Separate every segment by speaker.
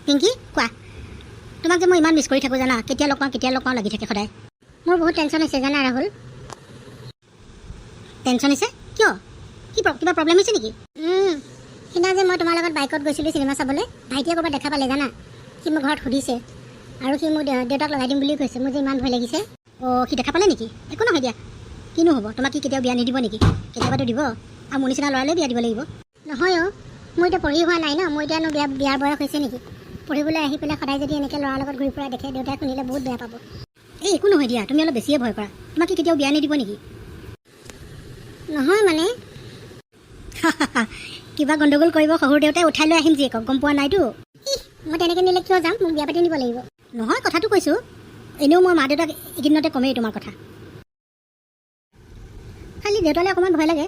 Speaker 1: পিংকি কোৱা তোমাক যে মই ইমান মিছ কৰি থাকোঁ জানা কেতিয়া লগ পাওঁ লাগি থাকে সদায় মোৰ বহুত টেনশ্যন হৈছে জানা ৰাহুল টেনশ্যন হৈছে কিয় কিবা প্ৰব্লেম হৈছে নেকি সিদিনা যে মই তোমাৰ লগত বাইকত গৈছিলোঁ চিনেমা চাবলৈ ভাইটিয়ে ক'ৰবাত দেখা পালে জানা সি মোক ঘৰত সুধিছে আৰু সি মোক দেউতাক লগাই দিম বুলি কৈছে মোৰ যে ইমান ভয় লাগিছে সি দেখা পালে নেকি একো নহয় দিয়া কিনো হ'ব তোমাক কি কেতিয়াও বিয়া নিদিব নেকি কেতিয়াবাতো দিব আৰু মোৰ নিচিনা ল'ৰালৈ বিয়া দিব লাগিব নহয় মোৰ এতিয়া পঢ়ি হোৱা নাই ন মোৰ এতিয়ানো বিয়াৰ বয়স হৈছে নেকি পঢ়িবলৈ আহি পেলাই সদায় যদি এনেকৈ ল'ৰাৰ লগত ঘূৰি ফুৰা দেখে দেউতাই শুনিলে বহুত বেয়া পাব একো নহয় দিয়া তুমি অলপ বেছিয়ে ভয় কৰা তোমাক কি কেতিয়াও বিয়া নিদিব নেকি নহয় মানে কিবা গণ্ডগোল কৰিব শহুৰ দেউতাই উঠাই লৈ আহিম জীয়েকক গম পোৱা নাইতো মই তেনেকৈ নিলে কিয় যাম মোক বিয়া পাতি নিব লাগিব নহয় কথাটো কৈছোঁ এনেও মই মা দেউতাক এইকেইদিনতে কমেই তোমাৰ কথা খালি দেউতালৈ অকণমান ভয় লাগে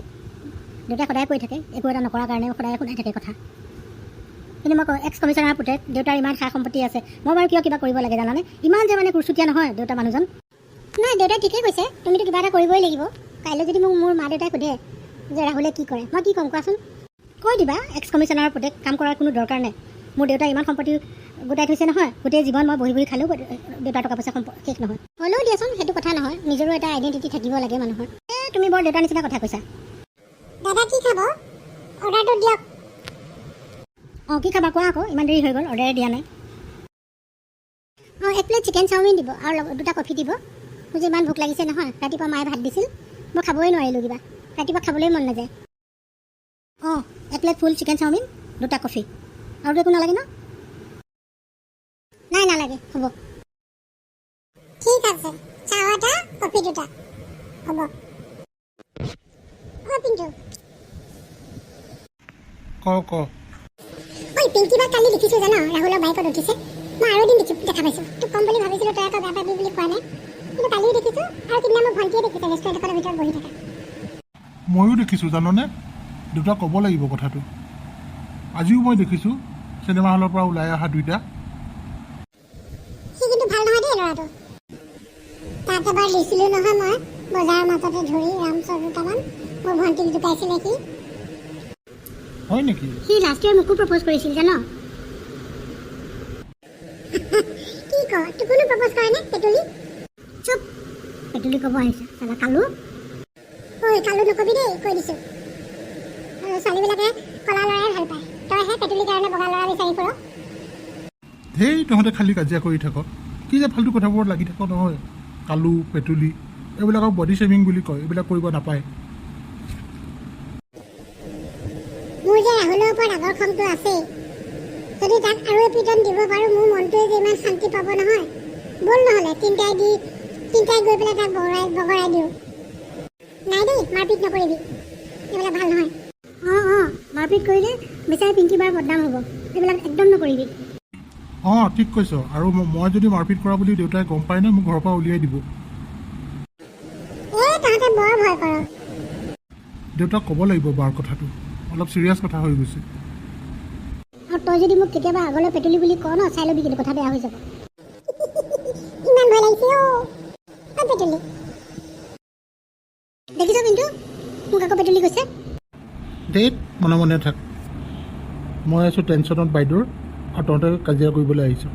Speaker 1: দেউতাই সদায় কৈ থাকে একো এটা নকৰাৰ কাৰণে সদায় শুনাই থাকে কথা কিন্তু মই এক্স কমিশ্যনাৰ পুতেক দেউতাৰ ইমান সা সম্পত্তি আছে মই বাৰু কিবা কৰিব লাগে জানানে ইমান যে মানে কুৰচুতীয়া নহয় দেউতা মানুহজন নাই দেউতাই ঠিকেই কৈছে তুমিতো কিবা এটা কৰিবই লাগিব কাইলৈ যদি মোক মোৰ মা দেউতাই সোধে যে ৰাহুলে কি কৰে মই কি ক'ম কোৱাচোন কৈ দিবা এক্স কমিশ্যনাৰৰ পুতেক কাম কৰাৰ কোনো দৰকাৰ নাই মোৰ দেউতাই ইমান সম্পত্তি গোটাই থৈছে নহয় গোটেই জীৱন মই বহি খালেও দেউতাৰ টকা পইচা শেষ নহয় হ'লেও দিয়াচোন সেইটো কথা নহয় নিজৰো এটা আইডেণ্টিটি থাকিব লাগে মানুহৰ তুমি বৰ দেউতাৰ নিচিনা কথা কৈছা দাদা কি খাব অৰ্ডাৰটো দিয়ক কি খাবা কোৱা আকৌ ইমান দেৰি হৈ গ'ল অৰ্ডাৰে দিয়া নাই এক প্লেট চিকেন চাওমিন দিব আৰু 2টা কফি দিব মোৰ যে ইমান ভোক লাগিছে নহয় ৰাতিপুৱা মায়ে ভাত দিছিল মই খাবই নোৱাৰিলোঁ কিবা ৰাতিপুৱা খাবলৈ মন নাযায় এক প্লেট ফুল চিকেন চাওমিন 2টা কফি আৰু একো নালাগে ন নাই নালাগে হ'ব ঠিক আছে চাহ এটা কফি 2টা হ'ব পিংকি ঐ পিংকি বা কালি দেখিছোঁ জানো ৰাহুলৰ বাইকত উঠিছে মই আৰু এদিন দেখা পাইছোঁ তোক কম বুলি ভাবিছিলোঁ তই আকৌ বেয়া পাবি বুলি কোৱা নাই কিন্তু কালিও দেখিছোঁ আৰু সিদিনা মোৰ ভণ্টিয়ে দেখিছে ৰেষ্টুৰেণ্ট এখনৰ ভিতৰত বহি থকা
Speaker 2: ময়ো দেখিছোঁ জাননে দেউতাক ক'ব লাগিব কথাটো আজিও মই দেখিছোঁ চিনেমা হলৰ পৰা ওলাই অহা 2টা
Speaker 1: সি কিন্তু ভাল নহয় দেই ল'ৰাটো তাত এবাৰ দিছিলোঁ নহয় মই বজাৰৰ মাজতে ধৰি ৰামচৰ 2টামান মোৰ ভণ্টিক জোকাইছিলে সি
Speaker 2: হয় নেকি
Speaker 1: সি লাষ্ট ইয়াৰ মোকো প্ৰপ'জ কৰিছিল জানো কি ক তোক কোনো প্ৰপ'জ কৰে নে পেটুলি চুপ পেটুলি ক'ব আহিছে চালা কালু ঐ কালু নকবি দেই কৈ দিছোঁ আৰু ছোৱালীবিলাকে কলা ল'ৰাই ভাল পায় তইহে পেটুলিৰ কাৰণে বগা ল'ৰা বিচাৰি ফুৰ
Speaker 2: ধেই তহঁতে খালি কাজিয়া কৰি থাক কি যে ফাল্টু কথাবোৰত লাগি থাক নহয় কালু পেটুলি এইবিলাকক বডি শ্বেমিং বুলি কয় এইবিলাক কৰিব নাপায়
Speaker 1: মোৰ যে ৰাহুলৰ ওপৰত আগৰ খংটো আছেই যদি তাক আৰু এপিটন দিব পাৰোঁ মোৰ মনটোৱে যে ইমান শান্তি পাব নহয় ব'ল নহ'লে তিনিটাই গৈ পেলাই তাক বগৰাই দিওঁ নাই দেই মাৰপিট নকৰিবি এইবিলাক ভাল নহয় মাৰপিট কৰিলে বিচাৰি পিংকি বাৰ বদনাম হ'ব এইবিলাক একদম নকৰিবি
Speaker 2: ঠিক কৈছ আৰু মই যদি মাৰপিট কৰা বুলি দেউতাই গম পায় ন মোক ঘৰৰ পৰা উলিয়াই দিব
Speaker 1: তহঁতে বৰ ভয় কৰ
Speaker 2: দেউতাক ক'ব লাগিব বাৰ কথাটো অলপ চিৰিয়াছ কথা হৈ গৈছে
Speaker 1: আৰু তই যদি মোক কেতিয়াবা আগলৈ পেটুলি বুলি কওঁ ন চাই ল'বি কিন্তু কথা বেয়া হৈ যাব ইমান ভয় লাগিছে পেটুলি দেখিছ কিন্তু মোক আকৌ পেটুলি কৈছে
Speaker 2: দেই মনে মনে থাক মই আছোঁ টেনশ্যনত বাইদেউৰ আৰু তহঁতে কাজিয়া কৰিবলৈ আহিছোঁ